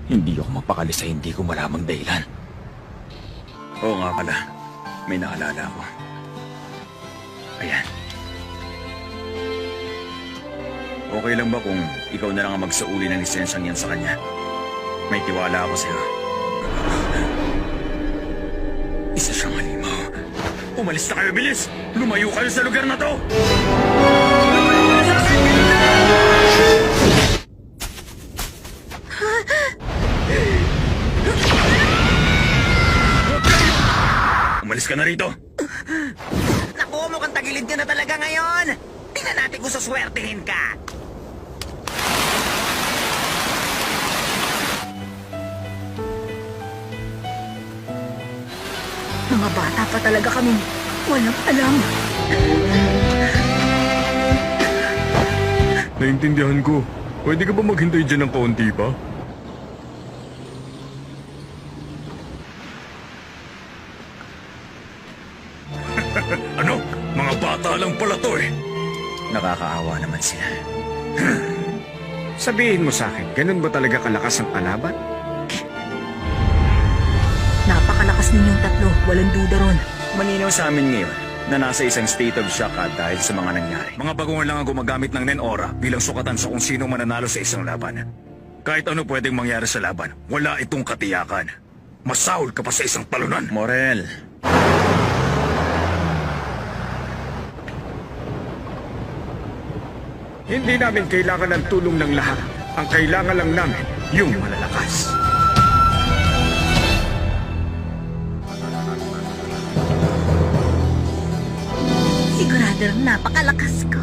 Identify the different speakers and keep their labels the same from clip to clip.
Speaker 1: Hindi ako mapakali sa hindi ko malamang dahilan. Oo nga pala, may naalala ako. Ayan. Okay lang ba kung ikaw na lang ang magsauli ng lisensyang yan sa kanya? May tiwala ako sa'yo. Isa siyang halimaw. Umalis na kayo, bilis! Lumayo kayo sa lugar na to! Umalis ka na rito!
Speaker 2: Naku, mukhang tagilid ka na talaga ngayon! Tingnan natin kung suswertehin ka!
Speaker 3: Mga bata pa talaga kami. Walang alam.
Speaker 4: Naintindihan ko. Pwede ka ba maghintay dyan ng kaunti pa?
Speaker 1: Ano? Mga bata lang pala to eh. Nakakaawa naman sila.
Speaker 5: Sabihin mo sa akin, ganun ba talaga kalakas ang kalaban?
Speaker 3: Napakalakas ninyong tatlo. Walang duda ron.
Speaker 1: Malinaw sa amin ngayon na nasa isang state of shock ka dahil sa mga nangyari. Mga baguhan lang ang gumagamit ng Nen-Ora bilang sukatan sa kung sino mananalo sa isang laban. Kahit ano pwedeng mangyari sa laban, wala itong katiyakan. Masahol ka pa sa isang talunan. Morel.
Speaker 5: Hindi namin kailangan ng tulong ng lahat. Ang kailangan lang namin, yung malalakas.
Speaker 3: Siguradong napakalakas ko.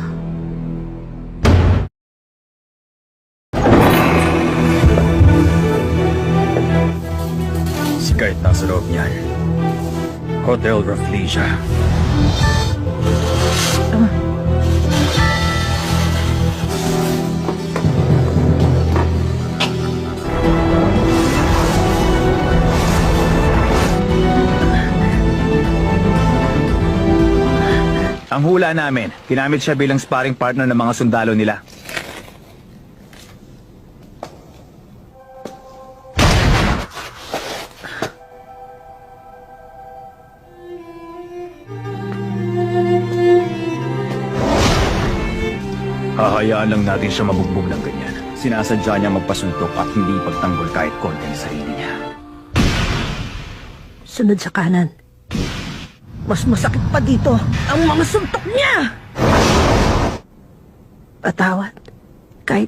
Speaker 1: Si Kite nasa loob niyan. Hotel Rafflesia. Ang hula namin, ginamit siya bilang sparring partner ng mga sundalo nila. Hahayaan lang natin siya mabugbog ng ganyan. Sinasadya niya magpasuntok at hindi pagtanggol kahit konti ng sarili niya.
Speaker 3: Sunod sa kanan. Mas masakit pa dito ang mga suntok niya! Patawad. Kahit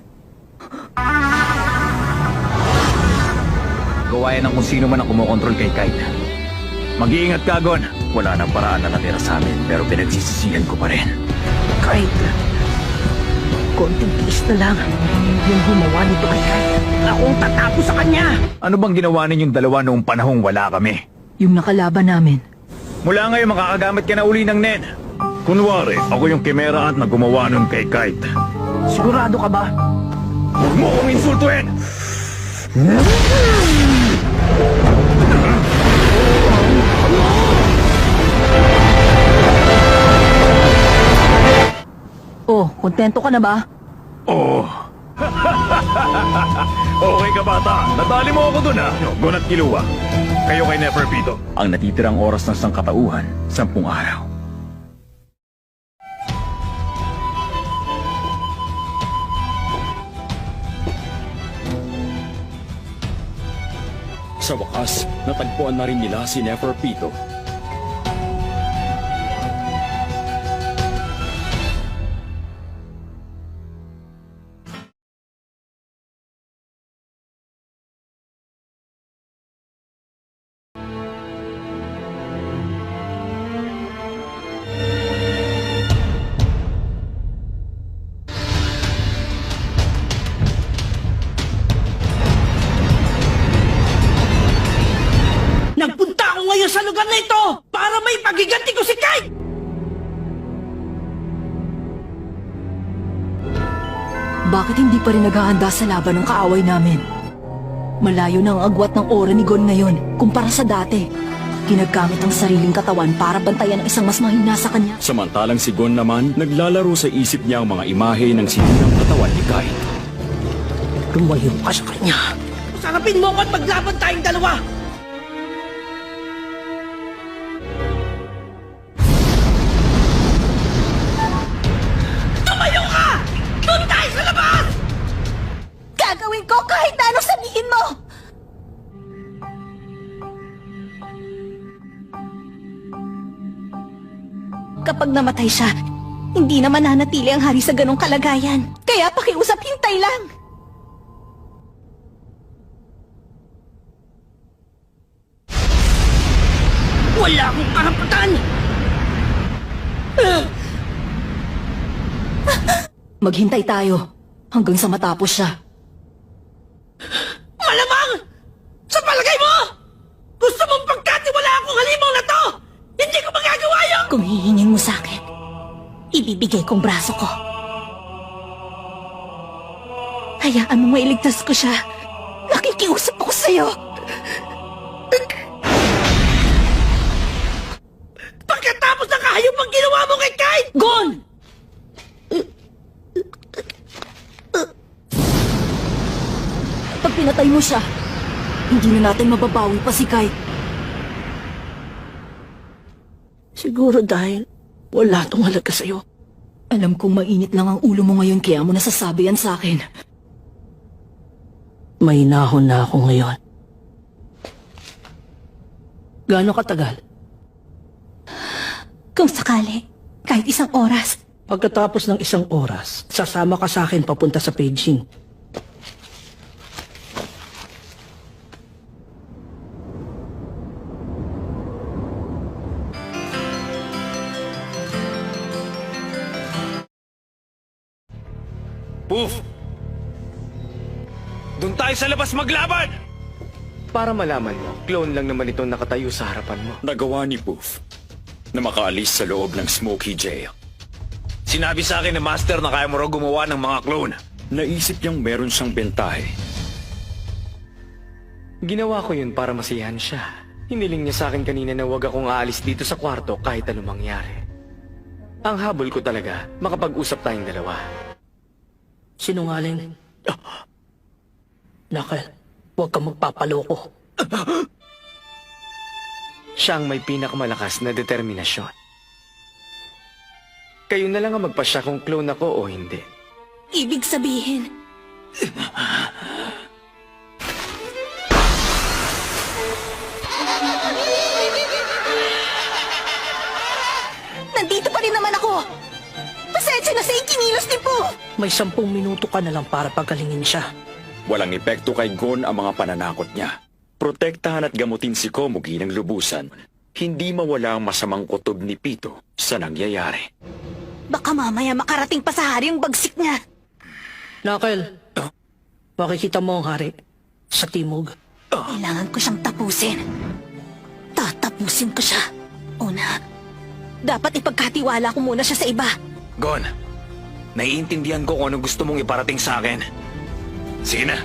Speaker 1: Gawain ng kung sino man ang kumokontrol kay Kite. Mag-iingat ka, Gon. Wala nang paraan na natira sa amin, pero pinagsisisihan ko pa rin.
Speaker 3: kahit konting tiis na lang yung gumawa nito kay Kite. Akong tatapos sa kanya!
Speaker 1: Ano bang ginawa ninyong dalawa noong panahong wala kami?
Speaker 3: Yung nakalaban namin.
Speaker 1: Mula ngayon, makakagamit ka na uli ng Nen. Kunwari, ako yung kimera at na gumawa nun kay Kite.
Speaker 3: Sigurado ka ba?
Speaker 1: Huwag mo akong insultuin!
Speaker 3: Oh, kontento ka na ba?
Speaker 1: Oh. Okay ka, bata. Natali mo ako dun, ha? Gon at Kiluwa. Kayo kay Neferpito. Ang natitirang oras ng sangkatauhan, 10 araw.
Speaker 6: Sa wakas, natagpuan na rin nila si Neferpito.
Speaker 3: Nagpunta ako ngayon sa lugar na ito para may pagiganti ko si Kite! Bakit hindi pa rin naghahanda sa laban ng kaaway namin? Malayo na ang agwat ng aura ni Gon ngayon kumpara sa dati. Ginagamit ang sariling katawan para bantayan ang isang mas mahina sa kanya.
Speaker 6: Samantalang si Gon naman, naglalaro sa isip niya ang mga imahe ng sinunang katawan ni Kite.
Speaker 3: Lumayo ka sa kanya.
Speaker 7: Harapin mo ko at maglaban tayong dalawa! Tumayo ka! Doon tayo sa labas!
Speaker 3: Gagawin ko kahit na anong sabihin mo! Kapag namatay siya, hindi na mananatili ang hari sa ganong kalagayan. Kaya pakiusap, hintay lang!
Speaker 7: Wala akong karapatan!
Speaker 3: Maghintay tayo hanggang sa matapos siya.
Speaker 7: Malamang! Sa palagay mo! Gusto mong pagkatiwala akong halimaw na to! Hindi ko magagawa yun!
Speaker 3: Kung hihingin mo sa akin, ibibigay kong braso ko. Hayaan mo mailigtas ko siya. Nakikiusap ako sa'yo.
Speaker 7: Pagkatapos ng kahayop ang ginawa mo kay Kite! Gon!
Speaker 3: Pag pinatay mo siya, hindi na natin mababawi pa si Kite.
Speaker 7: Siguro dahil wala tong halaga sa'yo.
Speaker 3: Alam kong mainit lang ang ulo mo ngayon kaya mo nasasabi yan sa akin.
Speaker 7: May nahon na ako ngayon. Gaano katagal?
Speaker 3: Kung sakali, kahit isang oras.
Speaker 7: Pagkatapos ng isang oras, sasama ka sa akin papunta sa Beijing.
Speaker 1: Poof! Doon tayo sa labas maglaban!
Speaker 8: Para malaman mo, clone lang naman ito nakatayo sa harapan mo.
Speaker 6: Nagawa ni Poof na makaalis sa loob ng Smoky Jail.
Speaker 1: Sinabi sa akin ni Master na kaya mo raw gumawa ng mga clone.
Speaker 6: Naisip niyang meron siyang bentahe.
Speaker 8: Ginawa ko yun para masiyahan siya. Hiniling niya sa akin kanina na huwag akong aalis dito sa kwarto kahit anong mangyari. Ang habol ko talaga, makapag-usap tayong dalawa.
Speaker 7: Sinungaling. Knuckle, huwag kang magpapaloko.
Speaker 8: Siya ang may pinakamalakas na determinasyon. Kayo na lang ang magpasya kung clone ako o hindi.
Speaker 3: Ibig sabihin, nandito pa rin naman ako. Pasensya na sa ikinilos ni Po.
Speaker 7: May 10 minuto ka na lang para pagalingin siya.
Speaker 6: Walang epekto kay Gon ang mga pananakot niya. Protektahan at gamutin si Komugi ng lubusan. Hindi mawala ang masamang kutob ni Pito sa nangyayari.
Speaker 3: Baka mamaya makarating pa sa hari yung bagsik niya.
Speaker 7: Knuckle, makikita mo ang hari sa timog.
Speaker 3: Kailangan ko siyang tapusin. Tatapusin ko siya. Una, dapat ipagkatiwala ko muna siya sa iba.
Speaker 1: Gon, naiintindihan ko kung ano gusto mong iparating sa akin. Sige na,